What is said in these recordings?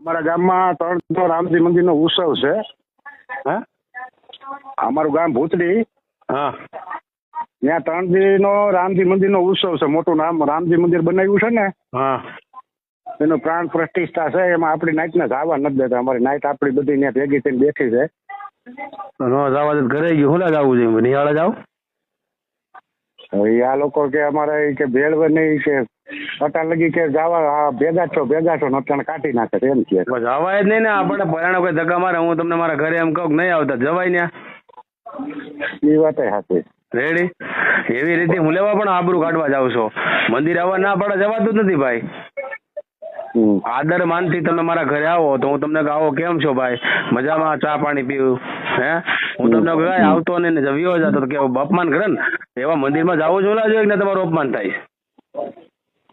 અમારા ગામમાં ત્રણ રામજી મંદિરનો ઉત્સવ છે. હા અમારું ગામ ભૂતડી, હા ત્યાં 3 દિવસનો રામજી મંદિરનો ઉત્સવ છે. મોટું નામ રામજી મંદિર બનાવ્યું છે ને, હા એનું પ્રાણ પ્રતિષ્ઠા છે. એમાં આપણી નાઈટને જવા નથી દેતા. અમારી નાઈટ આપણી બધી ત્યાં ભેગી થઈને બેઠી છે. નો જવા દે ઘરે ગયું હું જવું જોઈએ નિહાળે જાવ. હવે આ લોકો કે અમારે કે ભેળવે નહીં કે અટાણ લગી કે જવા ભેગા છો નોટાણ કાઢી નાખે છે એમ કે. જવાય જ નહીં ને આપણે પરાણે કોઈ ધક્કા મારે. હું તમને મારા ઘરે એમ કહું કે નહીં આવતા જવાય ને. એ વાત સાચી. રેડી એવી રીતે હું લેવા પણ આબરૂ કાઢવા જાવ છો. મંદિર આવવા ના પડે જવાતું જ નથી ભાઈ. આદર માનથી તમે મારા ઘરે આવો તો હું તમને કહું આવો કેમ છો ભાઈ, મજામાં, ચા પાણી પીવું હે. હું તમને કહું આવતો ને જવ્યો જતો તો કેવું અપમાન કરે ને. એવા મંદિરમાં જાવું જોલા જોઈએ ને તમારું અપમાન થાય.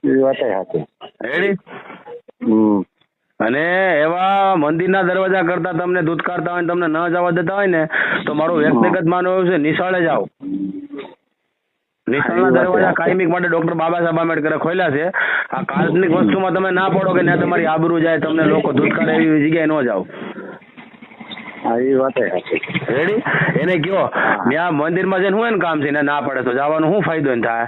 એ વાત સાચી. રેડી. અને એવા મંદિરના દરવાજા કરતા તમને દૂધકારતા હોય ને તમને ન જવા દેતા હોય ને તો મારું વ્યક્તિગત માનવું એવું છે નિશાળે જાઓ. નિશાળના દરવાજા કાયમિક માટે ડોક્ટર બાબા સાહેબ આંબેડકરે ખોલ્યા છે. આ કાલ્પનિક વસ્તુમાં તમે ના પડો કે ત્યાં તમારી આબરૂ જાય, તમને લોકો દૂધકારે એવી જગ્યાએ ન જાઓ. હા એ વાત સાચી. રેડી. એને કયો ત્યાં મંદિરમાં જઈને હું એને કામ છે ને ના પડે તો જવાનો શું ફાયદો એને થાય.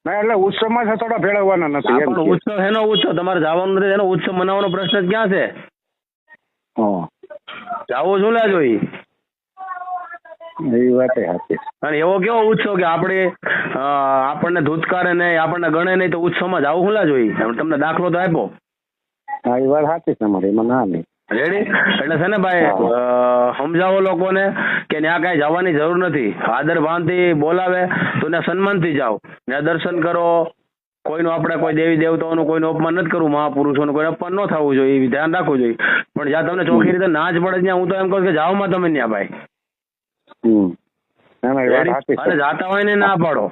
ના એટલે ઉત્સવમાં છે થોડા ભેળવવાના નથી એમ. ઉત્સવ એનો ઉત્સવ તમારે જવાનું નથી, એનો ઉત્સવ મનાવવાનો પ્રશ્ન જ ક્યાં છે. જાવું શું લા જોઈ. એ વાત સાચી. અને એવો કેવો ઉત્સવ કે આપણને ધૂતકારે નહીં, આપણને ગણે નહીં તો ઉત્સવમાં જવું શું લા જોઈ. તમને દાખલો તો આપ્યો. હા એ વાત સાચી તમારી, એમાં ના નહીં. રેડી. એટલે છે ને ભાઈ સમજાવો લોકોને કે ત્યાં કઈ જવાની જરૂર નથી. આદર ભાવથી બોલાવે તો ત્યાં સન્માનથી જાઓ, ત્યાં દર્શન કરો. કોઈનું આપણે કોઈ દેવી દેવતાઓનું કોઈનું અપમાન નથી કરવું, મહાપુરુષોનું કોઈ અપમાન ન થવું જોઈએ, એ ધ્યાન રાખવું જોઈએ. પણ જ્યાં તમને ચોખ્ખી રીતે ના જ પડે ત્યાં હું તો એમ કહું કે જાઓમાં તમે ત્યાં ભાઈ. અને જાતા હોય ને ના પાડો.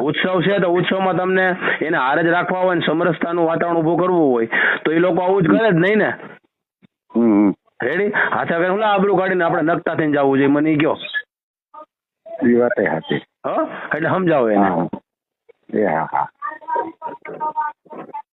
ઉત્સવ છે તો ઉત્સવમાં તમને એને હારે જ રાખવા હોય ને સમરસતાનું વાતાવરણ ઉભું કરવું હોય તો એ લોકો આવું જ કરે જ નહીં ને. રેડી. હાથે વગર હું આબરૂ કાઢીને આપણે નકતા થઈને જવું જોઈએ મને કયો. એ વાત સાચી. હા એટલે સમજાવો એને. હા.